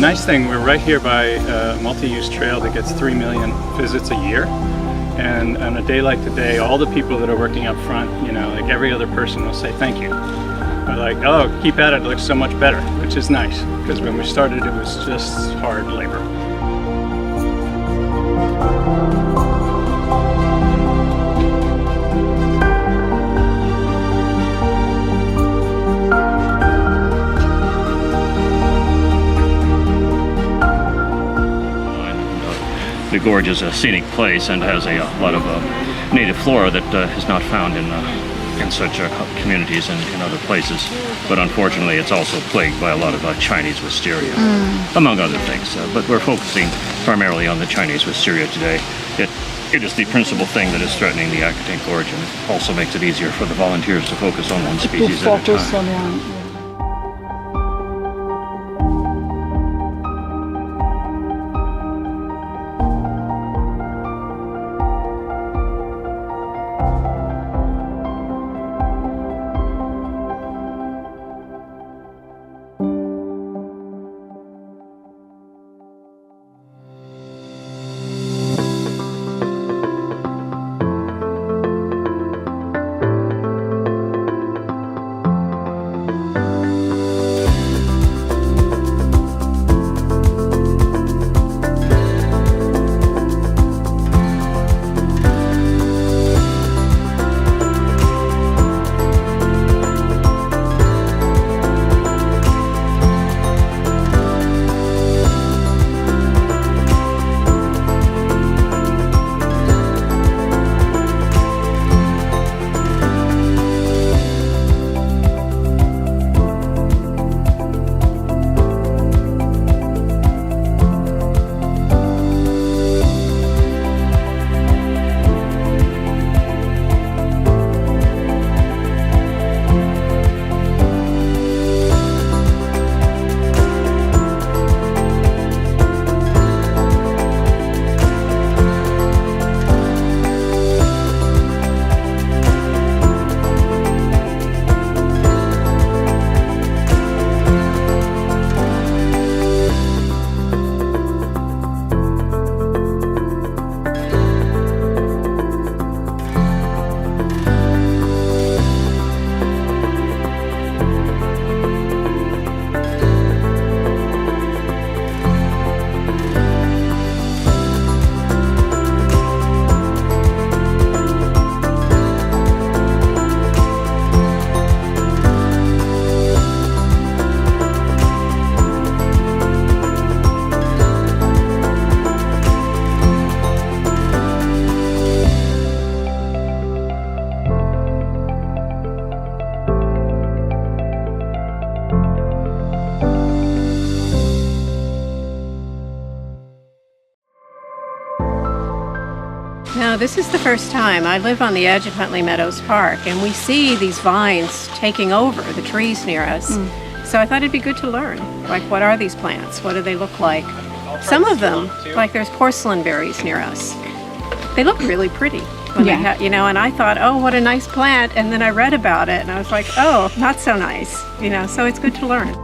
nice thing, we're right here by a multi-use trail that gets 3 million visits a year. And on a day like today, all the people that are working up front, you know, like every other person will say thank you. They're like, oh, keep at it, it looks so much better, which is nice. Because when we started, it was just hard labor. The gorge is a scenic place and has a lot of native flora that is not found in such communities and in other places. But unfortunately, it's also plagued by a lot of Chinese wisteria, among other things. But we're focusing primarily on the Chinese wisteria today. It is the principal thing that is threatening the Aquitaine Gorge, and it also makes it easier for the volunteers to focus on one species at a time. No, this is the first time. I live on the edge of Huntley Meadows Park, and we see these vines taking over the trees near us. So I thought it'd be good to learn. Like, what are these plants? What do they look like? Some of them, like there's porcelain berries near us. They look really pretty. When they you know, and I thought, oh, what a nice plant. And then I read about it, and I was like, oh, not so nice. You know, so it's good to learn.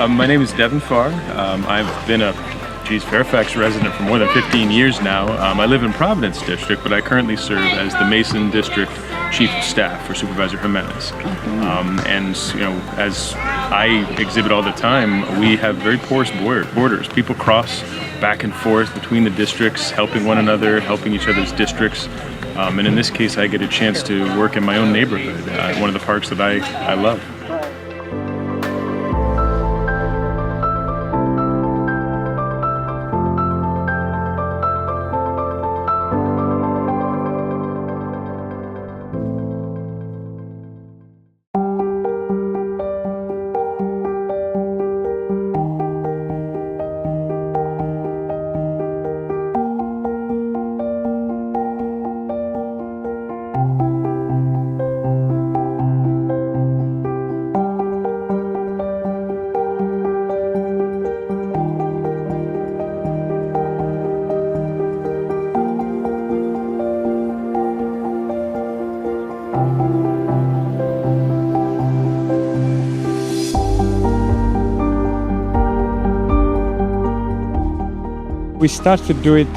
My name is Devin Farr. I've been a Fairfax resident for more than 15 years now. I live in Providence District, but I currently serve as the Mason District Chief of Staff for Supervisor Jimenez. And you know, as I exhibit all the time, we have very porous borders. People cross back and forth between the districts, helping one another, helping each other's districts. And in this case, I get a chance to work in my own neighborhood, one of the parks that I love. we started to do it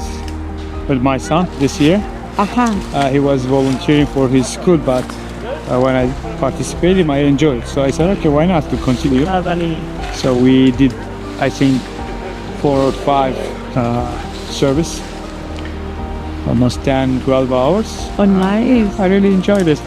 with my son this year. He was volunteering for his school, but when I participated, I enjoyed it. So I said, okay, why not to continue? So we did, I think, 4 or 5 service, almost 10, 12 hours. Oh, nice. I really enjoyed it.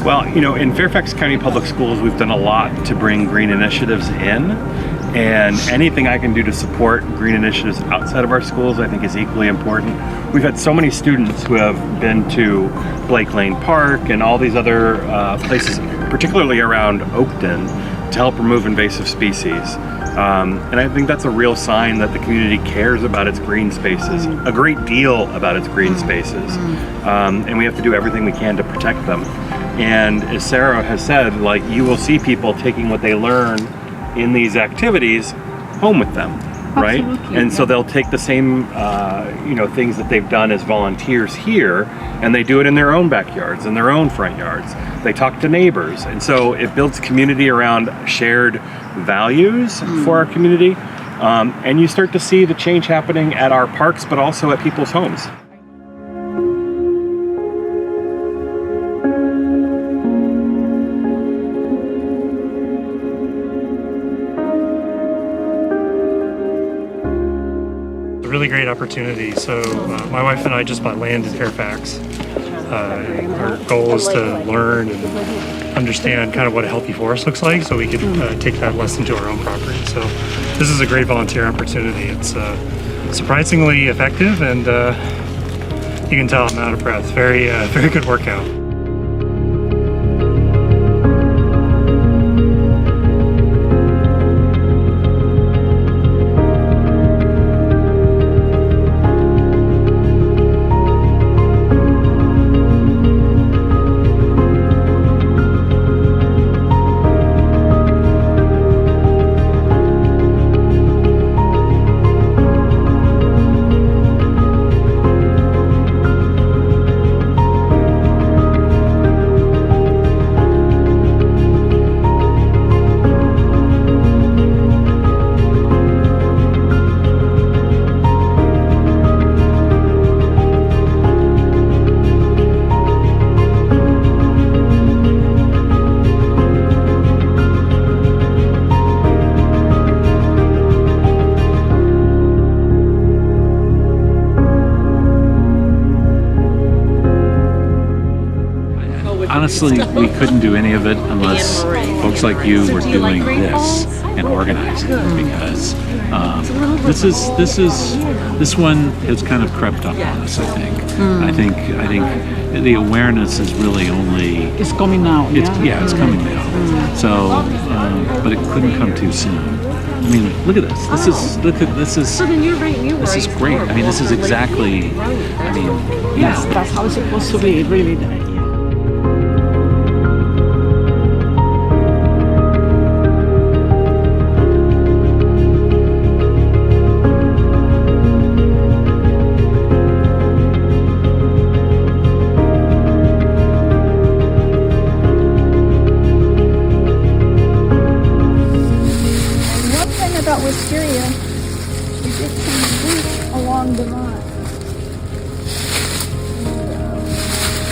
Well, you know, in Fairfax County Public Schools, we've done a lot to bring green initiatives in, and anything I can do to support green initiatives outside of our schools I think is equally important. We've had so many students who have been to Blake Lane Park and all these other places, particularly around Oakton, to help remove invasive species. And I think that's a real sign that the community cares about its green spaces, a great deal about its green spaces. And we have to do everything we can to protect them. And as Sarah has said, like, you will see people taking what they learn in these activities home with them, right? Absolutely, And so they'll take the same, you know, things that they've done as volunteers here, and they do it in their own backyards, in their own front yards. They talk to neighbors, and so it builds community around shared values for our community. And you start to see the change happening at our parks, but also at people's homes. Really great opportunity. So my wife and I just bought land in Fairfax. Our goal is to learn and understand kind of what a healthy forest looks like, so we can take that lesson to our own property. So this is a great volunteer opportunity. It's surprisingly effective, and you can tell I'm out of breath. Very good workout. Honestly, we couldn't do any of it unless folks like you were doing this and organizing it, because this one has kind of crept up on us. I think. I think the awareness is really only It's coming now. it's it's coming now. So, but it couldn't come too soon. I mean, look at this. This is great. I mean, this is exactly. I mean, Yes, that's how it's supposed to be. Really, the idea. About wisteria, we did some roots along the line.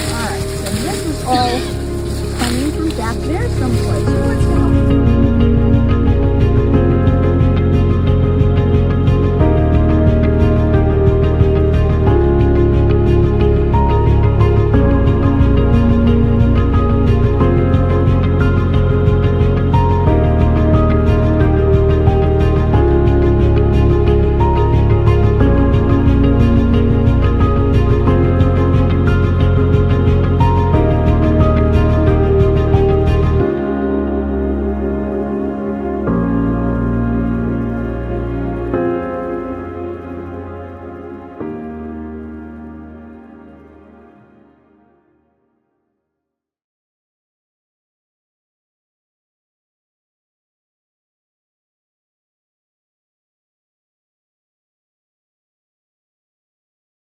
Alright, so this is all coming from back there someplace.